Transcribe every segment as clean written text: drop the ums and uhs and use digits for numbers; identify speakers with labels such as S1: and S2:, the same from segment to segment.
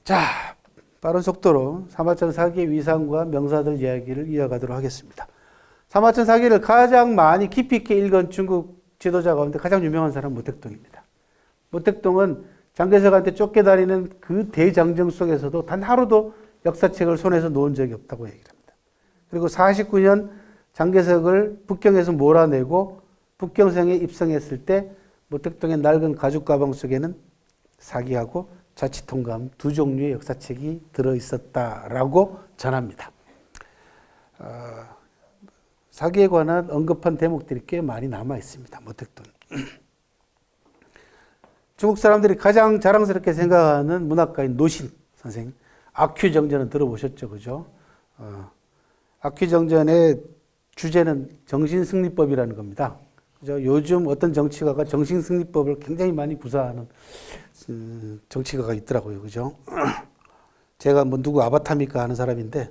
S1: 자, 빠른 속도로 사마천 사기의 위상과 명사들 이야기를 이어가도록 하겠습니다. 사마천 사기를 가장 많이 깊이 있게 읽은 중국 지도자 가운데 가장 유명한 사람은 모택동입니다. 모택동은 장개석한테 쫓겨다니는 그 대장정 속에서도 단 하루도 역사책을 손에서 놓은 적이 없다고 얘기를 합니다. 그리고 49년 장개석을 북경에서 몰아내고 북경성에 입성했을 때 모택동의 낡은 가죽 가방 속에는 사기하고 자치통감 두 종류의 역사책이 들어있었다라고 전합니다. 사기에 관한 언급한 대목들이 꽤 많이 남아 있습니다. 모택동. 중국 사람들이 가장 자랑스럽게 생각하는 문학가인 노신 선생, 악휘정전은 들어보셨죠, 그죠? 악휘정전의 주제는 정신승리법이라는 겁니다. 그죠? 요즘 어떤 정치가가 정신승리법을 굉장히 많이 구사하는 정치가가 있더라고요, 그죠? 제가 뭐 누구 아바타입니까 하는 사람인데,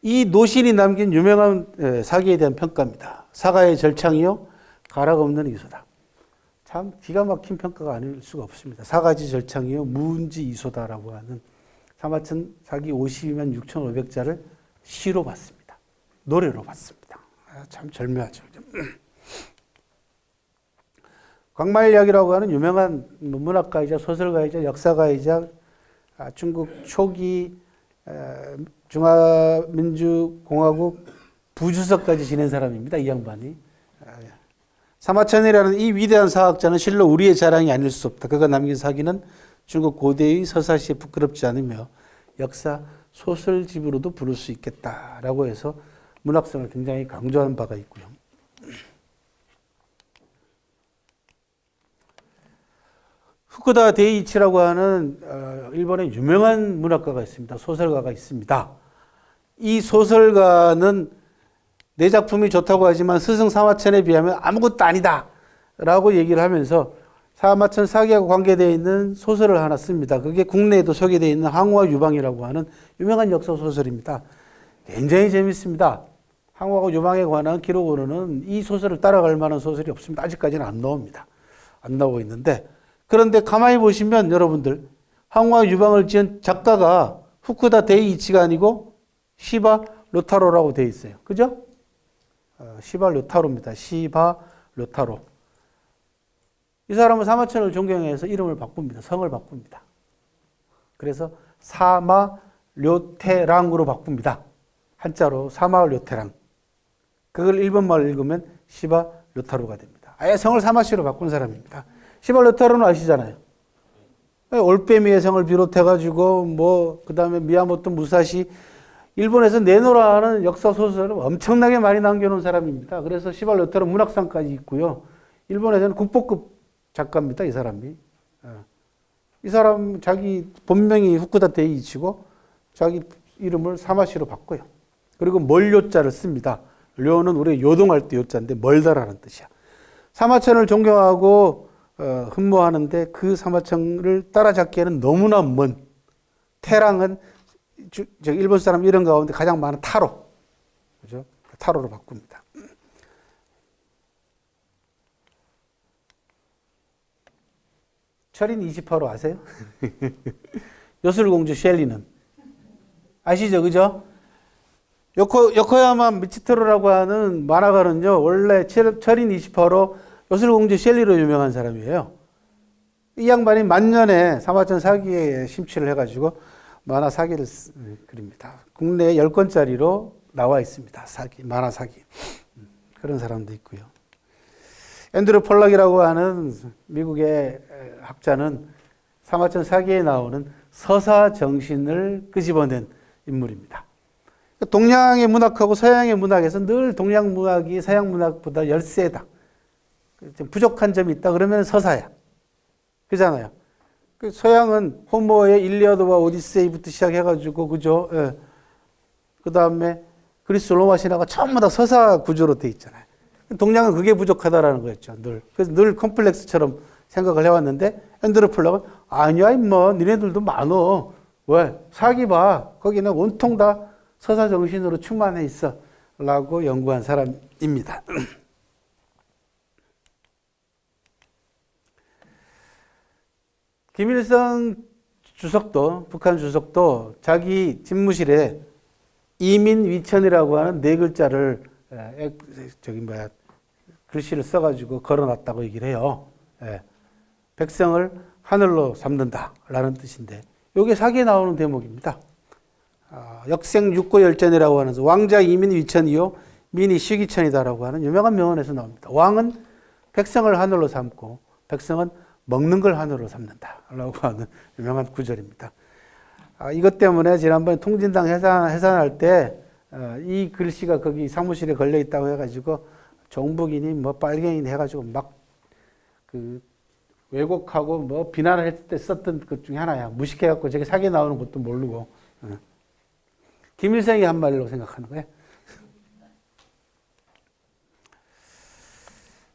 S1: 이 노신이 남긴 유명한 사기에 대한 평가입니다. 사가의 절창이요, 가락 없는 이소다. 참 기가 막힌 평가가 아닐 수가 없습니다. 사가지 절창이요, 무은지 이소다라고 하는 사마천 사기 52만 6,500자를 시로 봤습니다. 노래로 봤습니다. 참 절묘하죠. 광말약이라고 하는 유명한 문학가이자 소설가이자 역사가이자 중국 초기 중화민주공화국 부주석까지 지낸 사람입니다. 이 양반이. 사마천이라는 이 위대한 사학자는 실로 우리의 자랑이 아닐 수 없다. 그가 남긴 사기는 중국 고대의 서사시에 부끄럽지 않으며 역사 소설집으로도 부를 수 있겠다라고 해서 문학성을 굉장히 강조한 바가 있고요. 후쿠다 데이이치라고 하는 일본의 유명한 문학가가 있습니다. 소설가가 있습니다. 이 소설가는 내 작품이 좋다고 하지만 스승 사마천에 비하면 아무것도 아니다 라고 얘기를 하면서 사마천 사기하고 관계되어 있는 소설을 하나 씁니다. 그게 국내에도 소개되어 있는 항우와 유방이라고 하는 유명한 역사 소설입니다. 굉장히 재밌습니다. 항우와 유방에 관한 기록으로는 이 소설을 따라갈 만한 소설이 없습니다. 아직까지는 안 나옵니다. 안 나오고 있는데, 그런데 가만히 보시면 여러분들, 항우와 유방을 지은 작가가 후쿠다 데이이치가 아니고 시바 료타로라고 되어 있어요. 그죠? 시바 료타로입니다. 시바 료타로. 이 사람은 사마천을 존경해서 이름을 바꿉니다. 성을 바꿉니다. 그래서 사마 료테랑으로 바꿉니다. 한자로 사마 료테랑. 그걸 일본말로 읽으면 시바 료타로가 됩니다. 아예 성을 사마시로 바꾼 사람입니다. 시바 료타로는 아시잖아요. 올빼미의 성을 비롯해가지고 그 다음에 미야모토 무사시, 일본에서 내노라는 역사 소설을 엄청나게 많이 남겨놓은 사람입니다. 그래서 시바 료타로 문학상까지 있고요. 일본에서는 국보급 작가입니다, 이 사람이. 이 사람 자기 본명이 후쿠다 데이이치고 자기 이름을 사마시로 바꿔요. 그리고 멀요자를 씁니다. 료는 우리 요동할 때 요자인데 멀다라는 뜻이야. 사마천을 존경하고 흠모하는데 그 사마천을 따라잡기에는 너무나 먼, 태랑은 일본 사람 이름 가운데 가장 많은 타로, 그죠? 타로로 바꿉니다. 철인 28호 아세요? 요술공주 셸리는 아시죠, 그죠? 요코야마 미치토로라고 하는 만화가는요, 원래 철인 28호 요술공주 셸리로 유명한 사람이에요. 이 양반이 만년에 사마천 사기에 심취를 해가지고 만화 사기를 그립니다. 국내에 10권짜리로 나와 있습니다. 만화 사기. 그런 사람도 있고요. 앤드류 폴락이라고 하는 미국의 학자는 사마천 사기에 나오는 서사 정신을 끄집어낸 인물입니다. 동양의 문학하고 서양의 문학에서 늘 동양 문학이 서양 문학보다 열세다. 부족한 점이 있다 그러면 서사야. 그잖아요. 서양은 호모의 일리아드와 오디세이부터 시작해가지고, 그죠? 예. 그 다음에 그리스 로마 신화가 전부 다 서사 구조로 돼 있잖아요. 동양은 그게 부족하다라는 거였죠. 그래서 늘 컴플렉스처럼 생각을 해왔는데, 앤드류 폴락은 아니야, 임마. 니네들도 많어. 왜? 사기 봐. 거기는 온통 다 서사 정신으로 충만해 있어. 라고 연구한 사람입니다. 김일성 주석도, 북한 주석도 자기 집무실에 이민위천이라고 하는 네 글자를 글씨를 써가지고 걸어놨다고 얘기를 해요. 예. 백성을 하늘로 삼는다라는 뜻인데, 이게 사기에 나오는 대목입니다. 역생 육고열전이라고 하는 왕자 이민위천이요 민이 시기천이다라고 하는 유명한 명언에서 나옵니다. 왕은 백성을 하늘로 삼고 백성은 먹는 걸 하늘로 삼는다라고 하는 유명한 구절입니다. 이것 때문에 지난번에 통진당 해산할 때 이 글씨가 거기 사무실에 걸려 있다고 해가지고 정북이니 뭐 빨갱이니 해가지고 막 그 왜곡하고 뭐 비난을 했을 때 썼던 것 중에 하나야. 무식해갖고 저게 사기에 나오는 것도 모르고. 김일성이 한 말이라고 생각하는 거예요.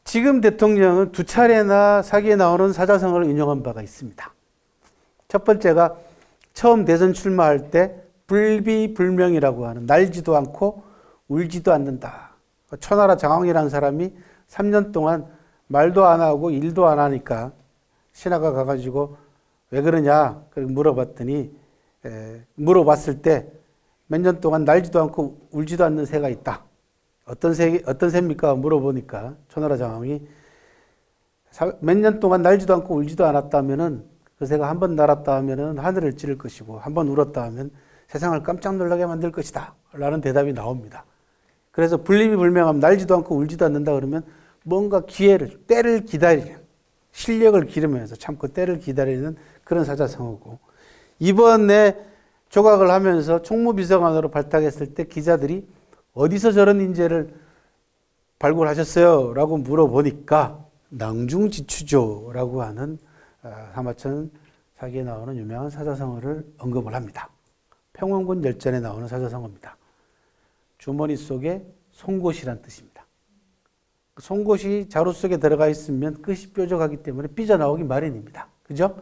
S1: 지금 대통령은 두 차례나 사기에 나오는 사자성어를 인용한 바가 있습니다. 첫 번째가 처음 대선 출마할 때 불비불명이라고 하는 날지도 않고 울지도 않는다. 초나라 장황이라는 사람이 3년 동안 말도 안 하고 일도 안 하니까 신하가 가가지고 왜 그러냐 물어봤더니 물어봤을 때 몇 년 동안 날지도 않고 울지도 않는 새가 있다. 어떤 새입니까? 물어보니까 초나라 장황이 몇 년 동안 날지도 않고 울지도 않았다면은 그 새가 한 번 날았다 하면은 하늘을 찌를 것이고 한 번 울었다 하면 세상을 깜짝 놀라게 만들 것이다. 라는 대답이 나옵니다. 그래서 불림이불명하면 날지도 않고 울지도 않는다 그러면 뭔가 기회를, 때를 기다리는, 실력을 기르면서 참고 때를 기다리는 그런 사자성어고, 이번에 조각을 하면서 총무비서관으로 발탁했을 때 기자들이 어디서 저런 인재를 발굴하셨어요? 라고 물어보니까 낭중지추조라고 하는 사마천 사기에 나오는 유명한 사자성어를 언급을 합니다. 평원군 열전에 나오는 사자성어입니다. 주머니 속에 송곳이란 뜻입니다. 송곳이 자루 속에 들어가 있으면 끝이 뾰족하기 때문에 삐져나오기 마련입니다. 그죠?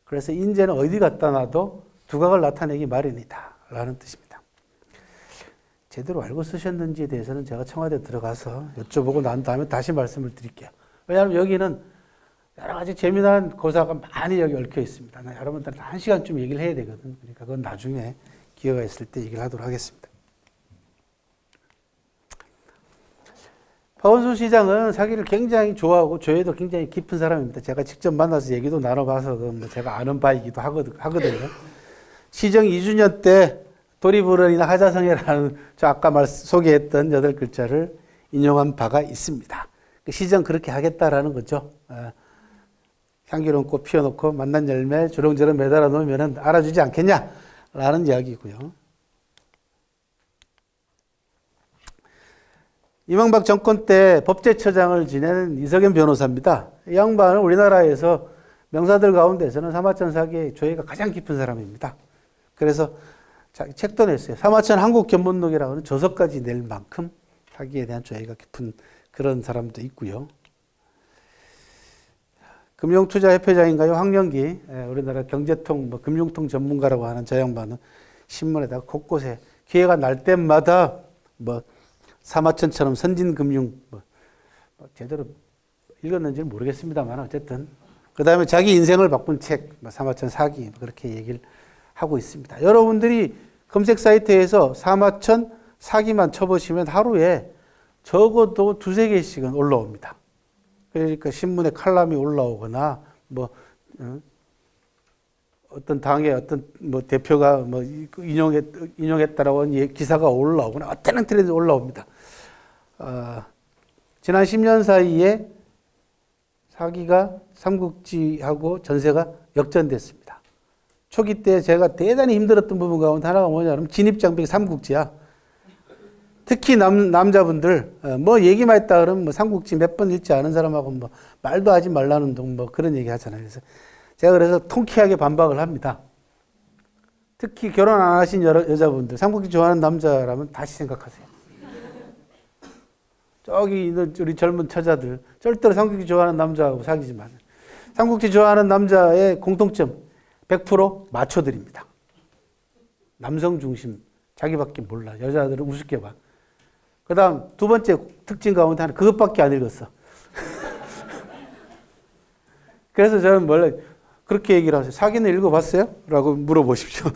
S1: 그래서 인재는 어디 갖다 놔도 두각을 나타내기 마련이다 라는 뜻입니다. 제대로 알고 쓰셨는지에 대해서는 제가 청와대에 들어가서 여쭤보고 난 다음에 다시 말씀을 드릴게요. 왜냐하면 여기는 여러 가지 재미난 고사가 많이 여기 얽혀 있습니다. 나 여러분들한테 1시간쯤 얘기를 해야 되거든. 그러니까 그건 나중에 기회가 있을 때 얘기를 하도록 하겠습니다. 박원순 시장은 사기를 굉장히 좋아하고 조예도 굉장히 깊은 사람입니다. 제가 직접 만나서 얘기도 나눠봐서 제가 아는 바이기도 하거든요. 시정 2주년 때 도리불언이나 하자성애라는 저 아까 소개했던 8글자를 인용한 바가 있습니다. 시정 그렇게 하겠다라는 거죠. 향기로운 꽃 피워놓고 만난 열매 주렁주렁 매달아 놓으면 알아주지 않겠냐라는 이야기고요. 이명박 정권 때 법제처장을 지낸 이석연 변호사입니다. 이 양반은 우리나라에서 명사들 가운데서는 사마천 사기의 조예가 가장 깊은 사람입니다. 그래서 책도 냈어요. 사마천 한국견본록이라고 하는 저서까지 낼 만큼 사기에 대한 조예가 깊은 그런 사람도 있고요. 금융투자협회장인가요? 황영기, 우리나라 경제통, 금융통 전문가라고 하는 저 양반은 신문에다가 곳곳에 기회가 날 때마다 사마천처럼 선진금융, 제대로 읽었는지는 모르겠습니다만 어쨌든 그 다음에 자기 인생을 바꾼 책, 사마천 사기 그렇게 얘기를 하고 있습니다. 여러분들이 검색 사이트에서 사마천 사기만 쳐보시면 하루에 적어도 2-3개씩은 올라옵니다. 그러니까 신문에 칼럼이 올라오거나 어떤 당의 어떤 대표가 인용했다라고 하는 기사가 올라오거나 어떤 트렌드 올라옵니다. 지난 10년 사이에 사기가 삼국지하고 전세가 역전됐습니다. 초기 때 제가 대단히 힘들었던 부분 가운데 하나가 뭐냐면 진입장벽이 삼국지야. 특히 남자분들 얘기만 했다 그러면 삼국지 몇 번 읽지 않은 사람하고 말도 하지 말라는 둥 그런 얘기 하잖아요. 그래서 제가 그래서 통쾌하게 반박을 합니다. 특히 결혼 안 하신 여자분들 삼국지 좋아하는 남자라면 다시 생각하세요. 저기 있는 우리 젊은 처자들 절대로 삼국지 좋아하는 남자하고 사귀지 마세요. 삼국지 좋아하는 남자의 공통점 100% 마초들입니다. 남성 중심, 자기밖에 몰라. 여자들은 우습게 봐. 그 다음 두 번째 특징 가운데 하나, 그것밖에 안 읽었어. 그래서 저는 원래 그렇게 얘기를 하세요. 사기는 읽어봤어요? 라고 물어보십시오.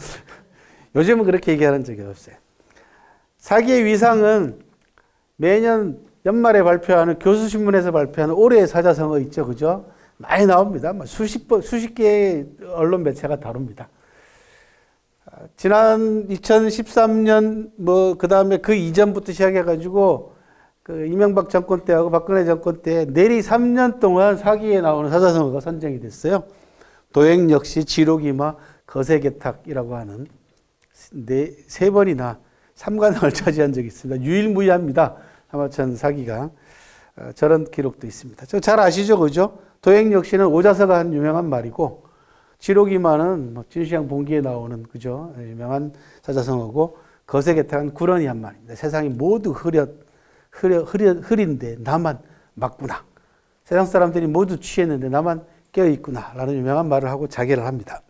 S1: 요즘은 그렇게 얘기하는 적이 없어요. 사기의 위상은 매년 연말에 발표하는 교수신문에서 발표하는 올해의 사자성어 있죠. 그죠? 많이 나옵니다. 수십 개의 언론 매체가 다룹니다. 지난 2013년 그 다음에 그 이전부터 시작해가지고 그 이명박 정권 때하고 박근혜 정권 때 내리 3년 동안 사기에 나오는 사자성어가 선정이 됐어요. 도액 역시 지록이마 거세개탁이라고 하는 세 번이나 3관왕을 차지한 적이 있습니다. 유일무이합니다. 사마천 사기가. 저런 기록도 있습니다. 잘 아시죠? 그죠? 도액 역시는 오자서가 한 유명한 말이고, 지록이마는 진시황 봉기에 나오는 그죠? 유명한 사자성어고, 거세개탁은 구런이 한 말입니다. 세상이 모두 흐린데 나만 맞구나. 세상 사람들이 모두 취했는데 나만 깨어있구나. 라는 유명한 말을 하고 자결을 합니다.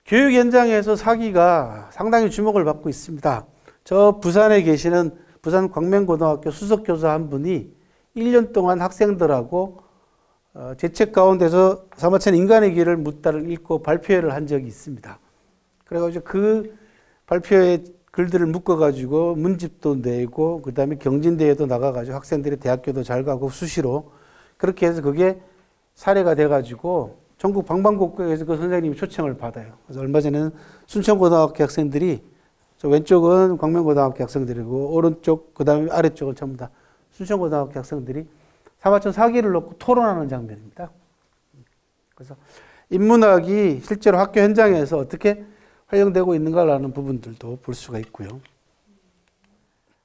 S1: 교육 현장에서 사기가 상당히 주목을 받고 있습니다. 저 부산에 계시는 부산 광명고등학교 수석교사 한 분이 1년 동안 학생들하고 제 책 가운데서 사마천 인간의 길을 묻다를 읽고 발표회를 한 적이 있습니다. 그래가지고 그 발표회 글들을 묶어가지고 문집도 내고 그 다음에 경진대회도 나가가지고 학생들이 대학교도 잘 가고 수시로 그렇게 해서 그게 사례가 돼가지고 전국 방방곡곡에서 그 선생님이 초청을 받아요. 그래서 얼마 전에는 순천고등학교 학생들이 저 왼쪽은 광명고등학교 학생들이고 오른쪽 그 다음에 아래쪽은 전부 다 순천고등학교 학생들이 사마천 사기를 놓고 토론하는 장면입니다. 그래서 인문학이 실제로 학교 현장에서 어떻게 활용되고 있는가라는 부분들도 볼 수가 있고요.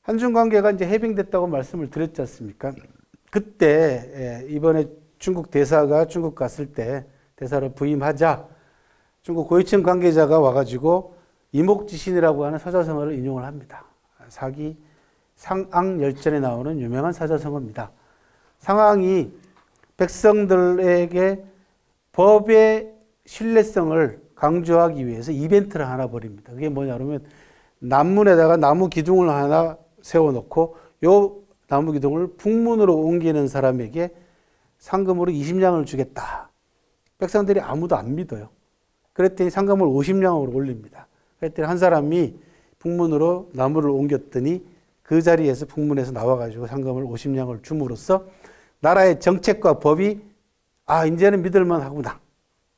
S1: 한중 관계가 이제 해빙됐다고 말씀을 드렸지 않습니까? 그때 이번에 중국 대사가 중국 갔을 때 대사로 부임하자 중국 고위층 관계자가 와가지고 이목지신이라고 하는 사자성어를 인용을 합니다. 사기 상앙열전에 나오는 유명한 사자성어입니다. 상황이 백성들에게 법의 신뢰성을 강조하기 위해서 이벤트를 하나 벌입니다. 그게 뭐냐 그러면 남문에다가 나무 기둥을 하나 세워놓고 요 나무 기둥을 북문으로 옮기는 사람에게 상금으로 20냥을 주겠다. 백성들이 아무도 안 믿어요. 그랬더니 상금을 50냥으로 올립니다. 그랬더니 한 사람이 북문으로 나무를 옮겼더니 그 자리에서 북문에서 나와가지고 상금을 50냥을 줌으로써 나라의 정책과 법이 이제는 믿을만 하구나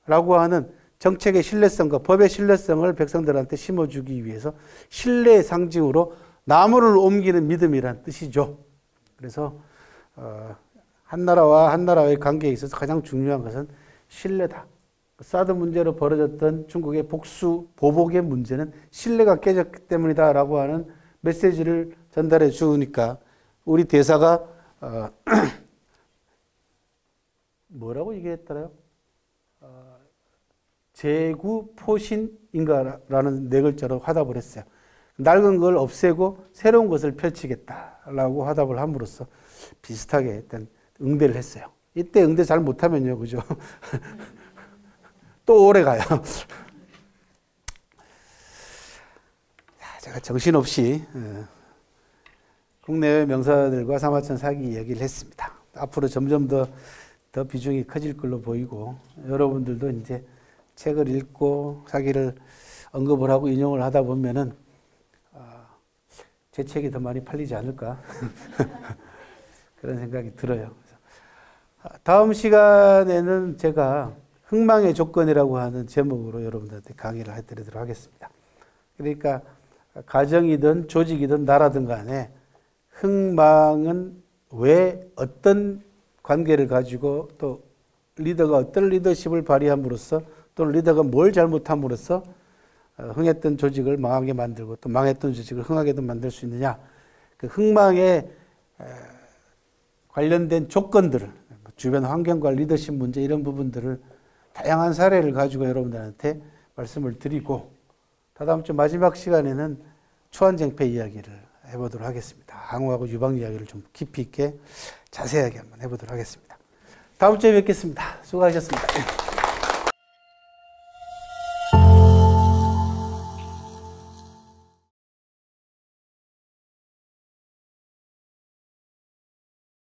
S1: 라고 하는 정책의 신뢰성과 법의 신뢰성을 백성들한테 심어주기 위해서 신뢰의 상징으로 나무를 옮기는 믿음이란 뜻이죠. 그래서 한 나라와 한 나라의 관계에 있어서 가장 중요한 것은 신뢰다. 사드 문제로 벌어졌던 중국의 보복의 문제는 신뢰가 깨졌기 때문이다라고 하는 메시지를 전달해 주니까 우리 대사가 뭐라고 얘기했더라요? 재구포신인가라는 네 글자로 화답을 했어요. 낡은 걸 없애고 새로운 것을 펼치겠다라고 화답을 함으로써 비슷하게 일단 응대를 했어요. 이때 응대 잘 못하면요, 그죠? 또 오래 가요. 제가 정신없이 국내외 명사들과 사마천 사기 얘기를 했습니다. 앞으로 점점 더 비중이 커질 걸로 보이고 여러분들도 이제 책을 읽고 사기를 언급을 하고 인용을 하다 보면은 제 책이 더 많이 팔리지 않을까 그런 생각이 들어요. 다음 시간에는 제가 흥망의 조건이라고 하는 제목으로 여러분들한테 강의를 해드리도록 하겠습니다. 그러니까 가정이든 조직이든 나라든 간에 흥망은 왜 어떤 관계를 가지고 또 리더가 어떤 리더십을 발휘함으로써 또는 리더가 뭘 잘못함으로써 흥했던 조직을 망하게 만들고 또 망했던 조직을 흥하게도 만들 수 있느냐. 그 흥망에 관련된 조건들을 주변 환경과 리더십 문제 이런 부분들을 다양한 사례를 가지고 여러분들한테 말씀을 드리고 다다음 주 마지막 시간에는 초안쟁패 이야기를 해보도록 하겠습니다. 항우하고 유방 이야기를 좀 깊이 있게 자세하게 한번 해보도록 하겠습니다. 다음 주에 뵙겠습니다. 수고하셨습니다.